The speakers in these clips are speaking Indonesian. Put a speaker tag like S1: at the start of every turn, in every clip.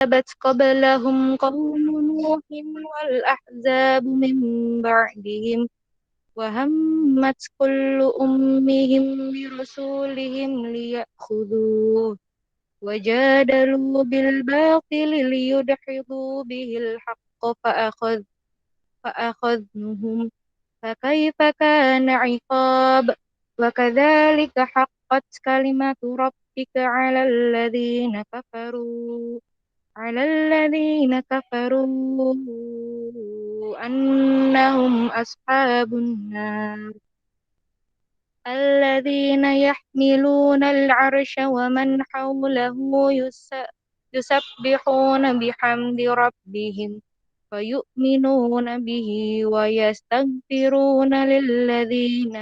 S1: كذبت قبلهم قوم نوح والأحزاب من بعدهم وهمت كل أمهم برسولهم ليأخذوه وجادلوا بالباطل ليدحضوا به الحق فأخذنهم فكيف كان عقاب وكذلك حقت كلمة ربك على الذين كفروا أنهم أصحاب النار الذين يحملون العرش ومن حوله يسبحون بحمد ربهم ويؤمنون به ويستغفرون للذين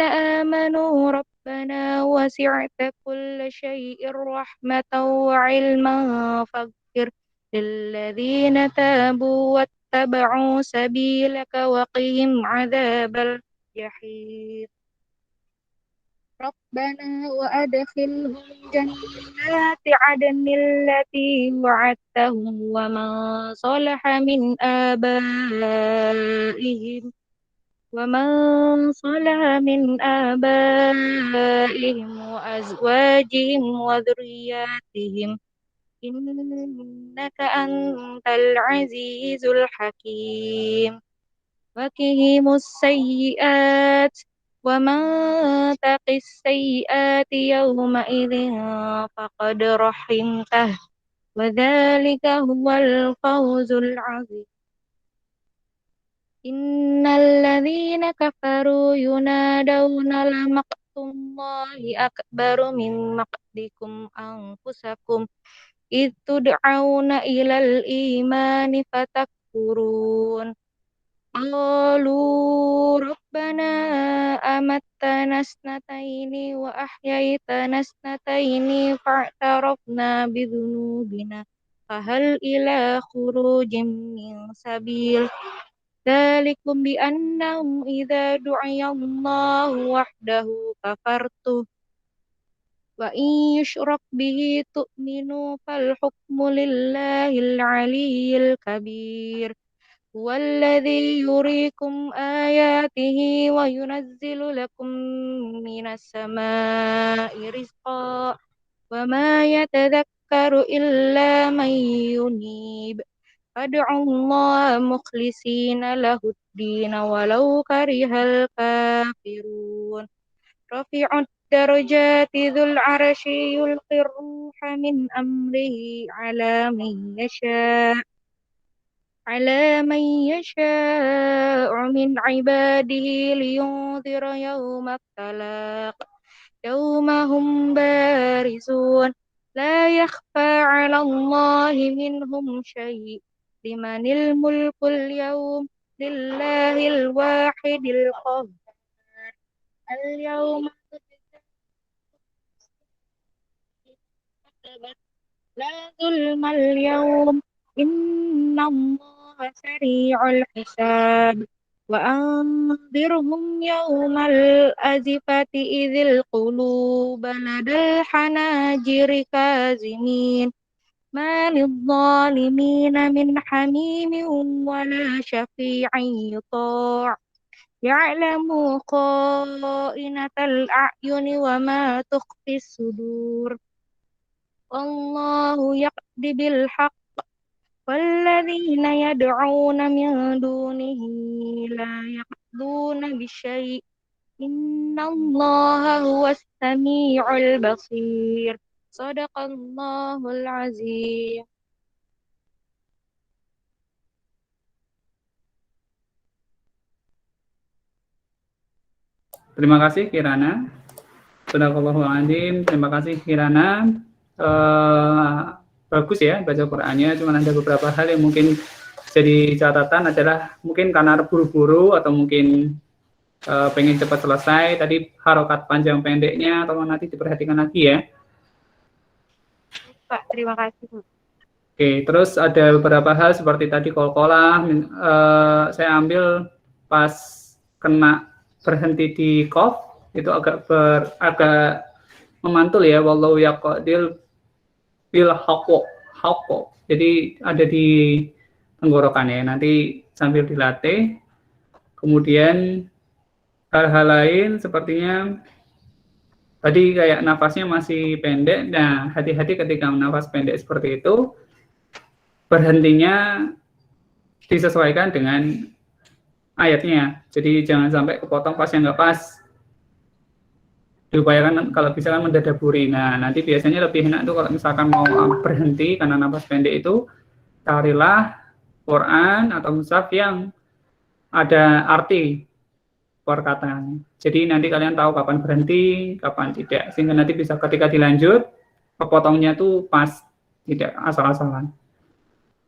S1: آمنوا ربنا وسعت كل شيء رحمة وعلما فاغفر للذين تابوا واتبعوا سبيلك وقهم عذاب الجحيم ربنا وأدخلهم جنات عدن التي وعدتهم ومن صلح من آبائهم وأزواجهم وذرياتهم إنك أنت العزيز الحكيم وقهم السيئات ومن تق السيئات يومئذ فقد رحمته وذلك هو الفوز العظيم إن الذين كفروا ينادون لمقت الله أكبر من مقتكم أنفسكم إذ تدعون إلى الإيمان فتكفرون قالوا ربنا أمتنا اثنتين وأحييتنا اثنتين فاعترفنا بذنوبنا فهل إلى خروج من سبيل ذلكم بأنهم إذا دعي الله وحده كفرتم وإن يشرك به تؤمنوا فالحكم لله العلي الكبير هو الذي يريكم آياته وينزل لكم من السماء رزقا وما يتذكر إلا من ينيب فادعوا الله مخلصين له الدين ولو كره الكافرون رفيع الدرجات ذو العرش يلقي الروح من أمره على من يشاء من عباده لينذر يوم التلاق يوم هم بارزون لا يخفى على الله منهم شيء لمن الملك اليوم لله الواحد القهار اليوم لا ظلم اليوم إن الله سريع الحساب وأنذرهم يوم الأزفة إذ القلوب لدى الحناجر كاظمين ما للظالمين من حميم ولا شفيع يطاع يعلم خائنة الأعين وما تخفي الصدور والله يقضي بالحق والذين يدعون من دونه لا يقضون بشيء إن الله هو السميع البصير صدق الله العظيم.
S2: Terima kasih Kirana. Shadaqallahul Adzim. Terima kasih Kirana. Bagus ya baca Qur'annya, cuman ada beberapa hal yang mungkin jadi catatan adalah mungkin karena buru-buru atau mungkin pengen cepat selesai. Tadi harokat panjang pendeknya tolong nanti diperhatikan lagi ya.
S1: Pak, terima kasih.
S2: Oke, terus ada beberapa hal seperti tadi kol-kolah, saya ambil pas kena berhenti di qaf itu agak memantul ya, wallahu yaqdir bil haqqo. Jadi ada di tenggorokan ya. Nanti sambil dilatih. Kemudian hal-hal lain sepertinya tadi kayak nafasnya masih pendek. Nah, hati-hati ketika nafas pendek seperti itu, berhentinya disesuaikan dengan ayatnya. Jadi jangan sampai kepotong pas yang nggak pas. Diupayakan kalau bisa kan mendadaburi. Nah, nanti biasanya lebih enak tuh kalau misalkan mau berhenti karena nafas pendek itu, carilah Quran atau mushaf yang ada arti perkataan. Jadi nanti kalian tahu kapan berhenti, kapan tidak. Sehingga nanti bisa ketika dilanjut, kepotongnya tuh pas, tidak asal-asalan.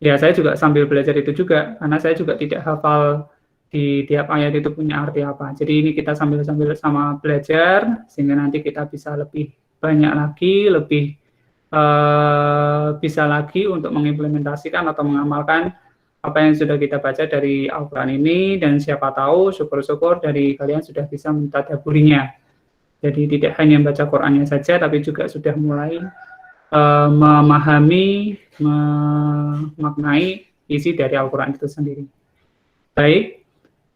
S2: Ya, saya juga sambil belajar itu juga, karena saya juga tidak hafal di tiap ayat itu punya arti apa. Jadi ini kita sambil-sambil sama belajar, sehingga nanti kita bisa lebih banyak lagi, lebih bisa lagi untuk mengimplementasikan atau mengamalkan apa yang sudah kita baca dari Al-Quran ini, dan siapa tahu syukur-syukur dari kalian sudah bisa mentadaburinya. Jadi tidak hanya baca Qurannya saja, tapi juga sudah mulai memahami, memaknai isi dari Al-Quran itu sendiri. Baik,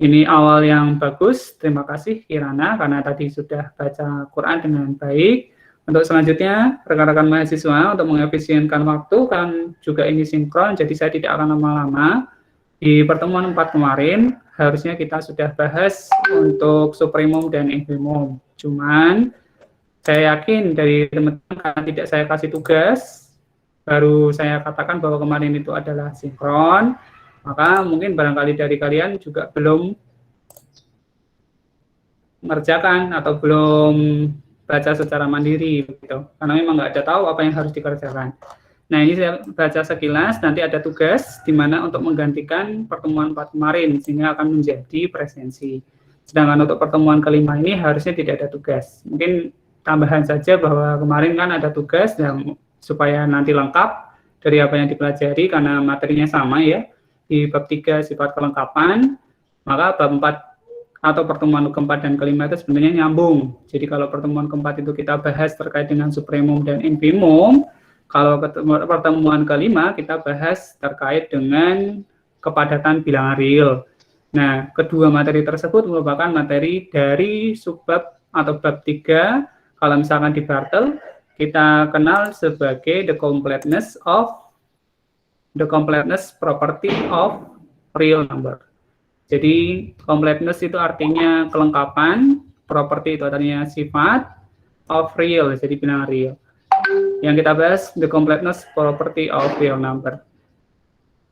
S2: ini awal yang bagus. Terima kasih Kirana karena tadi sudah baca Quran dengan baik. Untuk selanjutnya, rekan-rekan mahasiswa untuk mengefisienkan waktu kan juga ini sinkron, jadi saya tidak akan lama-lama. Di pertemuan 4 kemarin, harusnya kita sudah bahas untuk supremum dan infimum. Cuman, saya yakin dari teman-teman karena tidak saya kasih tugas, baru saya katakan bahwa kemarin itu adalah sinkron, maka mungkin barangkali dari kalian juga belum mengerjakan atau belum baca secara mandiri, gitu. Karena memang nggak ada tahu apa yang harus dikerjakan. Nah, ini saya baca sekilas, nanti ada tugas di mana untuk menggantikan pertemuan 4 kemarin, sehingga akan menjadi presensi. Sedangkan untuk pertemuan kelima ini harusnya tidak ada tugas. Mungkin tambahan saja bahwa kemarin kan ada tugas, dan supaya nanti lengkap dari apa yang dipelajari, karena materinya sama ya, di bab 3 sifat kelengkapan, maka bab 4 atau pertemuan keempat dan kelima itu sebenarnya nyambung. Jadi kalau pertemuan keempat itu kita bahas terkait dengan supremum dan infimum, kalau pertemuan kelima kita bahas terkait dengan kepadatan bilangan real. Nah, kedua materi tersebut merupakan materi dari subbab atau bab 3, kalau misalkan di Bartel, kita kenal sebagai the completeness property of real number. Jadi completeness itu artinya kelengkapan, property itu artinya sifat, of real, jadi bilangan real. Yang kita bahas the completeness property of real number.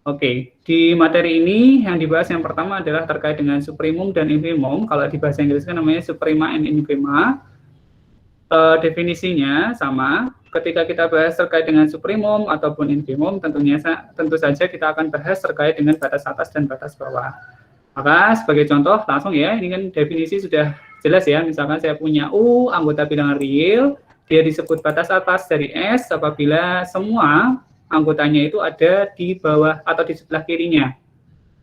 S2: Oke, di materi ini yang dibahas yang pertama adalah terkait dengan supremum dan infimum. Kalau di bahasa Inggris kan namanya suprema and infima. Definisinya sama. Ketika kita bahas terkait dengan supremum ataupun infimum, tentu saja kita akan bahas terkait dengan batas atas dan batas bawah. Maka sebagai contoh langsung ya, ini kan definisi sudah jelas ya. Misalkan saya punya U, anggota bilangan real, dia disebut batas atas dari S apabila semua anggotanya itu ada di bawah atau di sebelah kirinya.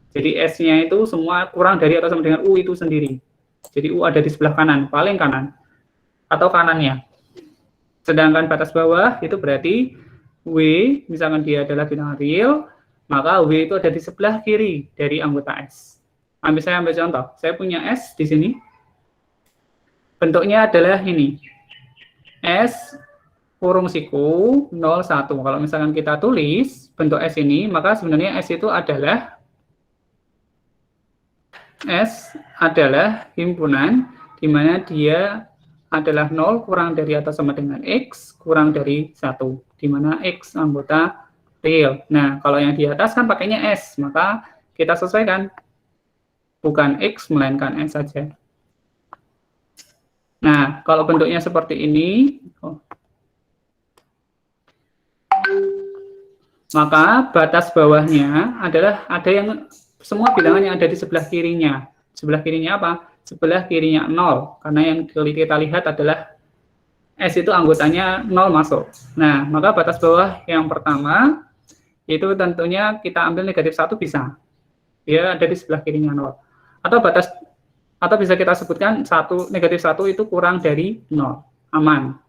S2: Jadi S-nya itu semua kurang dari atau sama dengan U itu sendiri. Jadi U ada di sebelah kanan, paling kanan, atau kanannya. Sedangkan batas bawah itu berarti W, misalkan dia adalah bilangan real, maka W itu ada di sebelah kiri dari anggota S. Saya ambil contoh, saya punya S di sini. Bentuknya adalah ini. S kurung siku 01. Kalau misalkan kita tulis bentuk S ini, maka sebenarnya S itu adalah himpunan di mana dia adalah 0 kurang dari atau sama dengan X kurang dari 1, di mana X anggota real. Nah, kalau yang di atas kan pakainya S, maka kita sesuaikan. Bukan X, melainkan S saja. Nah, kalau bentuknya seperti ini, maka batas bawahnya adalah ada yang semua bilangan yang ada di sebelah kirinya. Sebelah kirinya apa? Sebelah kirinya 0, karena yang kita lihat adalah S itu anggotanya 0 masuk. Nah, maka batas bawah yang pertama, itu tentunya kita ambil negatif 1 bisa. Dia ada di sebelah kirinya 0. Atau bisa kita sebutkan negatif 1 itu kurang dari 0, aman.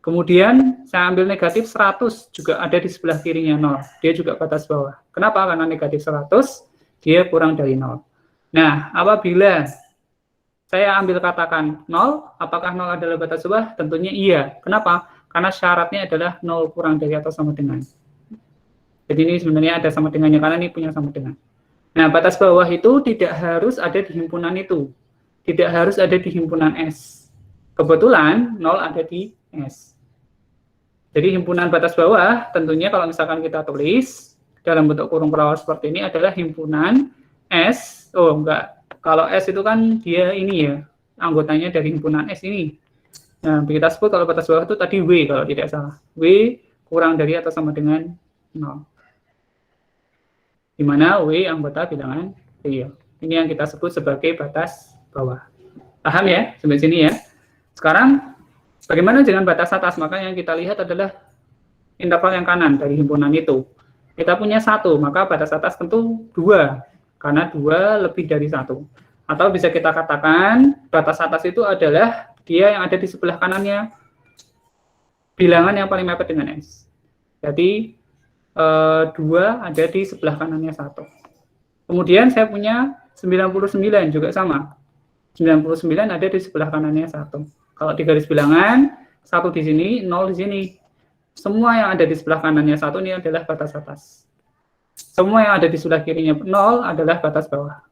S2: Kemudian saya ambil negatif 100, juga ada di sebelah kirinya 0. Dia juga batas bawah. Kenapa? Karena negatif 100, dia kurang dari 0. Nah, apabila saya ambil katakan 0, apakah 0 adalah batas bawah? Tentunya iya. Kenapa? Karena syaratnya adalah 0 kurang dari atau sama dengan. Jadi ini sebenarnya ada sama dengannya, karena ini punya sama dengan. Nah, batas bawah itu tidak harus ada di himpunan itu. Tidak harus ada di himpunan S. Kebetulan 0 ada di S. Jadi himpunan batas bawah tentunya kalau misalkan kita tulis dalam bentuk kurung perawat seperti ini adalah himpunan S. Oh enggak, kalau S itu kan dia ini ya, anggotanya dari himpunan S ini. Nah, kita sebut kalau batas bawah itu tadi W kalau tidak salah. W kurang dari atau sama dengan 0. Di mana W anggota bilangan real. Ini yang kita sebut sebagai batas bawah. Paham ya sampai sini ya? Sekarang bagaimana dengan batas atas? Maka yang kita lihat adalah interval yang kanan dari himpunan itu. Kita punya 1, maka batas atas tentu 2, karena 2 lebih dari 1. Atau bisa kita katakan batas atas itu adalah dia yang ada di sebelah kanannya bilangan yang paling mepet dengan S. Jadi 2 ada di sebelah kanannya 1. Kemudian saya punya 99 juga sama. 99 ada di sebelah kanannya 1. Kalau di garis bilangan, 1 di sini, 0 di sini. Semua yang ada di sebelah kanannya 1 ini adalah batas atas. Semua yang ada di sebelah kirinya 0 adalah batas bawah.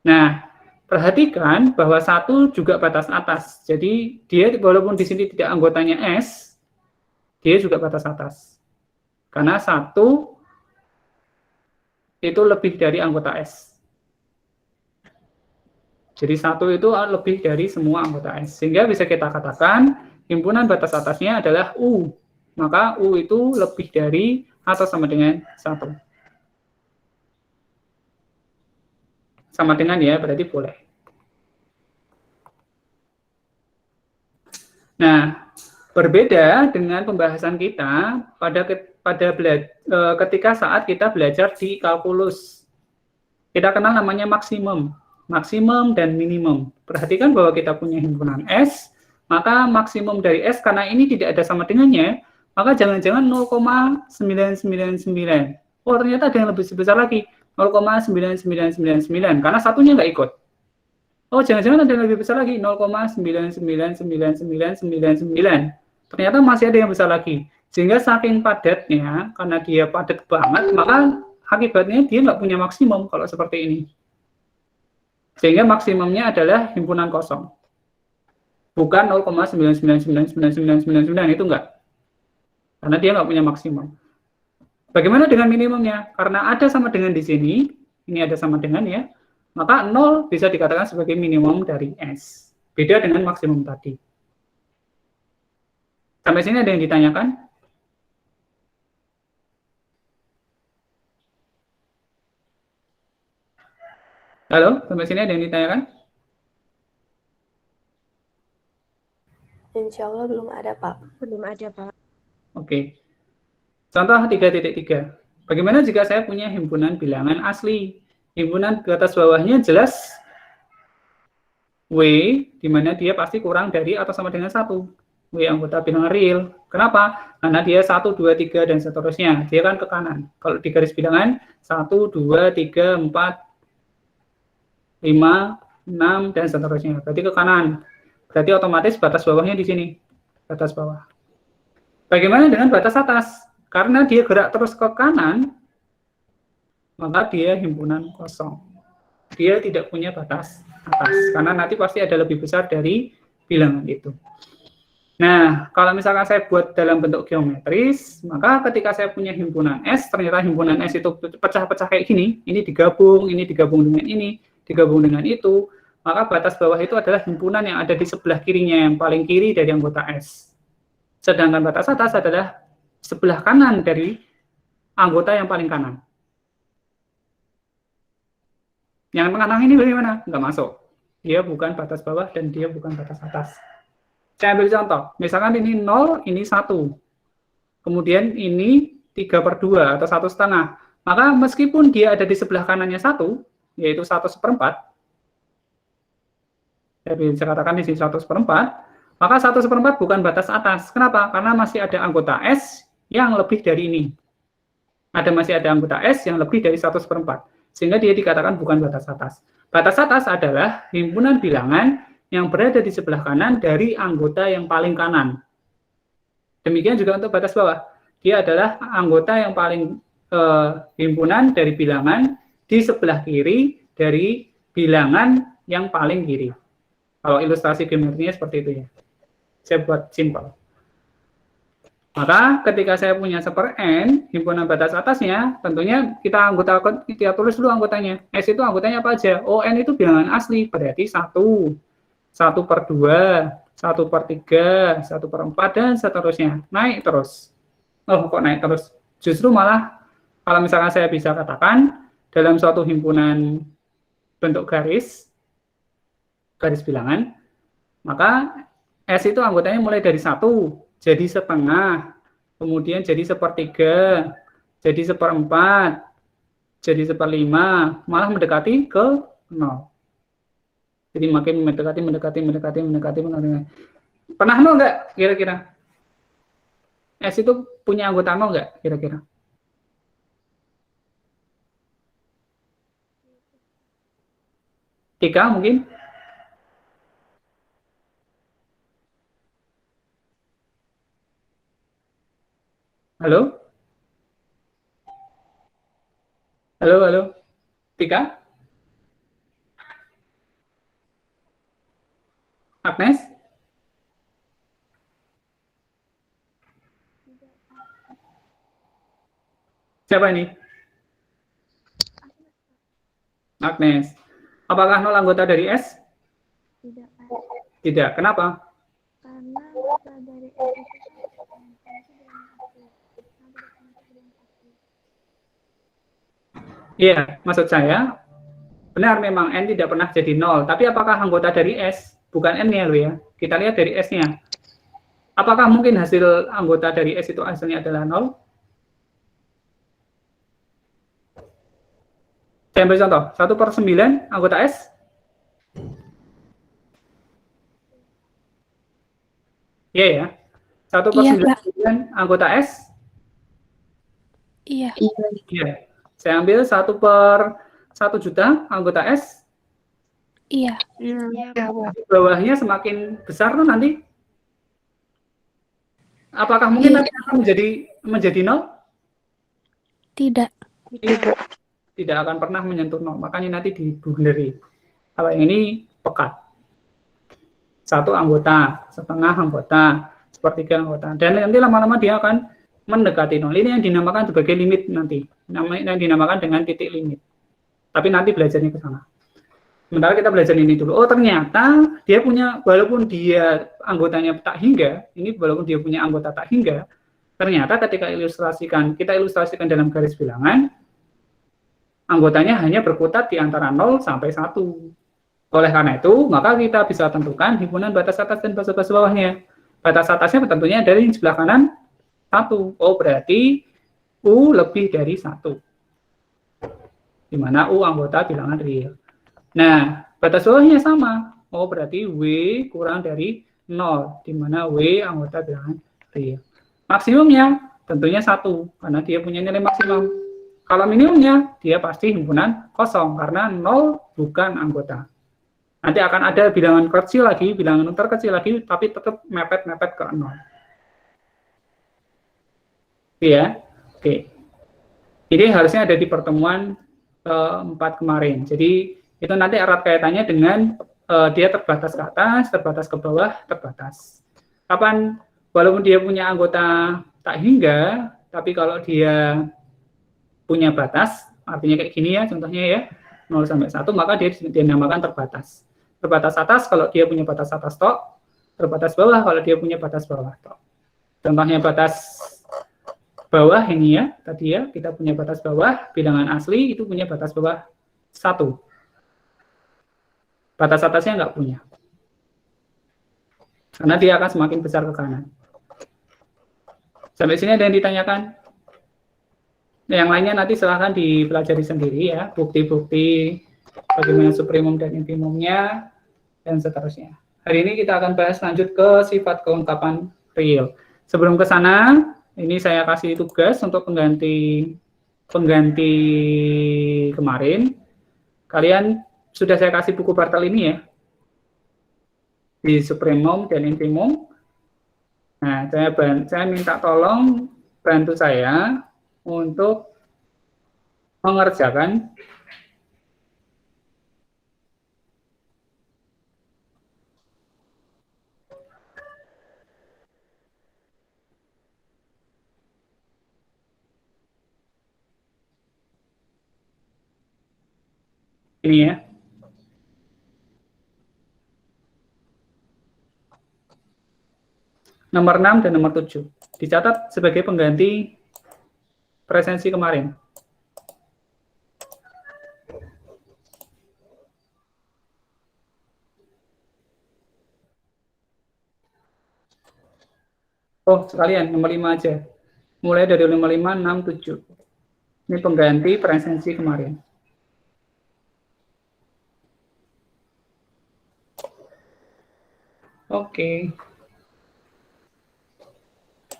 S2: Nah, perhatikan bahwa 1 juga batas atas. Jadi, dia walaupun di sini tidak anggotanya S, dia juga batas atas. Karena 1 itu lebih dari anggota S. Jadi 1 itu lebih dari semua anggota S. Sehingga bisa kita katakan himpunan batas atasnya adalah U. Maka U itu lebih dari atau sama dengan 1. Sama dengan ya, berarti boleh. Nah, berbeda dengan pembahasan kita ketika saat kita belajar di kalkulus. Kita kenal namanya maksimum dan minimum. Perhatikan bahwa kita punya himpunan S, maka maksimum dari S karena ini tidak ada sama dengannya, maka jangan-jangan 0,999. Oh, ternyata ada yang lebih besar lagi, 0,9999, karena satunya nggak ikut. Oh, jangan-jangan ada yang lebih besar lagi, 0,9999999. Ternyata masih ada yang besar lagi. Sehingga saking padatnya, karena dia padat banget, maka akibatnya dia nggak punya maksimum kalau seperti ini. Sehingga maksimumnya adalah himpunan kosong. Bukan 0,9999999, itu enggak. Karena dia nggak punya maksimum. Bagaimana dengan minimumnya? Karena ada sama dengan di sini, ini ada sama dengan ya, maka 0 bisa dikatakan sebagai minimum dari S. Beda dengan maksimum tadi. Sampai sini ada yang ditanyakan? Halo, sampai sini ada yang ditanyakan?
S3: Insya Allah belum ada, Pak.
S1: Belum ada, Pak.
S2: Oke. Contoh 3.3. Bagaimana jika saya punya himpunan bilangan asli? Himpunan ke atas bawahnya jelas W, di mana dia pasti kurang dari atau sama dengan 1. W anggota bilangan real. Kenapa? Karena dia 1, 2, 3, dan seterusnya. Dia kan ke kanan. Kalau di garis bilangan, 1, 2, 3, 4, 5, 6, dan seterusnya. Berarti ke kanan. Berarti otomatis batas bawahnya di sini. Batas bawah. Bagaimana dengan batas atas? Karena dia gerak terus ke kanan, maka dia himpunan kosong. Dia tidak punya batas atas. Karena nanti pasti ada lebih besar dari bilangan itu. Nah, kalau misalkan saya buat dalam bentuk geometris, maka ketika saya punya himpunan S, ternyata himpunan S itu pecah-pecah kayak gini, ini digabung dengan ini, digabung dengan itu, maka batas bawah itu adalah himpunan yang ada di sebelah kirinya, yang paling kiri dari anggota S. Sedangkan batas atas adalah sebelah kanan dari anggota yang paling kanan. Yang tengah-tengah ini bagaimana? Nggak masuk. Dia bukan batas bawah dan dia bukan batas atas. Saya ambil contoh. Misalkan ini 0, ini 1. Kemudian ini 3/2 atau 1,5. Maka meskipun dia ada di sebelah kanannya 1, yaitu 1/4, saya bisa katakan di sini 1/4, Maka 1/4 bukan batas atas. Kenapa? Karena masih ada anggota S yang lebih dari ini. Masih ada anggota S yang lebih dari 1/4. Sehingga dia dikatakan bukan batas atas. Batas atas adalah himpunan bilangan yang berada di sebelah kanan dari anggota yang paling kanan. Demikian juga untuk batas bawah. Dia adalah anggota yang paling himpunan dari bilangan di sebelah kiri dari bilangan yang paling kiri. Kalau ilustrasi geometrinya seperti itu ya. Saya buat simpel. Maka ketika saya punya 1/n, himpunan batas atasnya, tentunya kita tulis dulu anggotanya. S itu anggotanya apa aja? Oh, n itu bilangan asli, berarti 1, 1/2, 1/3, 1/4, dan seterusnya. Naik terus. Oh, kok naik terus? Justru malah, kalau misalkan saya bisa katakan, dalam suatu himpunan bentuk garis bilangan, maka S itu anggotanya mulai dari 1, jadi setengah, kemudian jadi 1/3, jadi 1/4, jadi 1/5, malah mendekati ke 0. Jadi makin mendekati. Pernah 0 nggak kira-kira? S itu punya anggota 0 nggak kira-kira? Tiga mungkin? Halo? Halo? Tika? Agnes? Siapa ini? Agnes. Apakah 0 anggota dari S?
S1: Tidak, Pak.
S2: Tidak. Kenapa?
S1: Karena anggota dari S
S2: Iya, maksud saya, benar memang N tidak pernah jadi 0. Tapi apakah anggota dari S? Bukan N-nya loh ya. Kita lihat dari S-nya. Apakah mungkin hasil anggota dari S itu hasilnya adalah 0? Saya ambil contoh. 1/9 anggota S. Iya ya. 1/9 anggota S.
S3: Iya.
S2: Iya. Saya ambil 1/1 juta anggota S.
S3: Iya.
S2: Di bawahnya semakin besar tuh nanti. Apakah mungkin nanti akan menjadi 0?
S3: Tidak.
S2: Tidak akan pernah menyentuh 0. Makanya nanti dibunderi. Kalau yang ini pekat. 1 anggota, setengah anggota, 1/3 anggota. Dan nanti lama-lama dia akan mendekati 0. Ini yang dinamakan sebagai limit nanti. Yang dinamakan dengan titik limit. Tapi nanti belajarnya ke sana. Sementara kita belajar ini dulu. Oh, ternyata dia punya, walaupun dia anggotanya tak hingga, ini walaupun dia punya anggota tak hingga, ternyata ketika kita ilustrasikan dalam garis bilangan, anggotanya hanya berkutat di antara 0 sampai 1. Oleh karena itu, maka kita bisa tentukan himpunan batas atas dan batas bawahnya. Batas atasnya tentunya dari sebelah kanan 1. Oh, berarti U lebih dari 1. Di mana U anggota bilangan real. Nah, batas bawahnya sama. Oh, berarti W kurang dari 0. Di mana W anggota bilangan real. Maksimumnya tentunya 1. Karena dia punya nilai maksimum. Kalau minimumnya, dia pasti himpunan kosong. Karena 0 bukan anggota. Nanti akan ada bilangan kecil lagi, bilangan terkecil lagi, tapi tetap mepet-mepet ke 0. Ya, oke. Jadi harusnya ada di pertemuan 4 kemarin. Jadi itu nanti erat kaitannya dengan dia terbatas ke atas, terbatas ke bawah, terbatas. Kapan, walaupun dia punya anggota tak hingga, tapi kalau dia punya batas, artinya kayak gini ya, contohnya ya, 0 sampai 1, maka dia dinamakan terbatas. Terbatas atas kalau dia punya batas atas tok, terbatas bawah kalau dia punya batas bawah tok. Contohnya batas bawah ini ya, tadi ya, kita punya batas bawah, bilangan asli itu punya batas bawah 1. Batas atasnya nggak punya. Karena dia akan semakin besar ke kanan. Sampai sini ada yang ditanyakan? Yang lainnya nanti silahkan dipelajari sendiri ya, bukti-bukti bagaimana supremum dan infimumnya, dan seterusnya. hari ini kita akan bahas lanjut ke sifat kelengkapan real. Sebelum ke sana, ini saya kasih tugas untuk pengganti kemarin. Kalian sudah saya kasih buku Bartel ini ya, di Supremum dan Infimum. Nah, saya minta tolong bantu saya untuk mengerjakan ini ya. Nomor 6 dan nomor 7. Dicatat sebagai pengganti presensi kemarin. Oh, sekalian, nomor 5 aja. Mulai dari nomor 5, 6, 7. Ini pengganti presensi kemarin. Oke.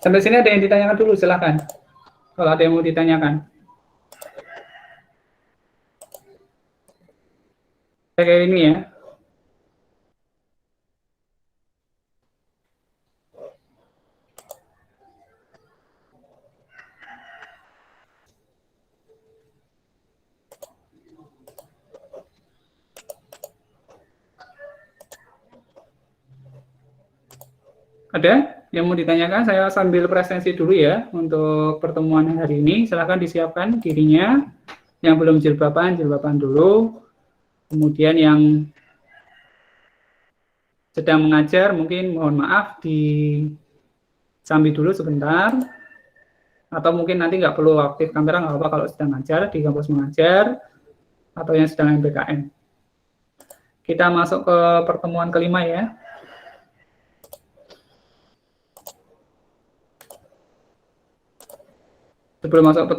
S2: Sampai sini ada yang ditanyakan dulu, silakan. Kalau ada yang mau ditanyakan. Kayak ini ya. Ada yang mau ditanyakan? Saya sambil presensi dulu ya untuk pertemuan hari ini. Silahkan disiapkan dirinya. Yang belum jilbaban dulu. Kemudian yang sedang mengajar mungkin mohon maaf disambi dulu sebentar. Atau mungkin nanti nggak perlu aktif kamera, nggak apa-apa kalau sedang mengajar di kampus mengajar. Atau yang sedang MBKM. Kita masuk ke pertemuan kelima ya. Sebelum masuk pertemuan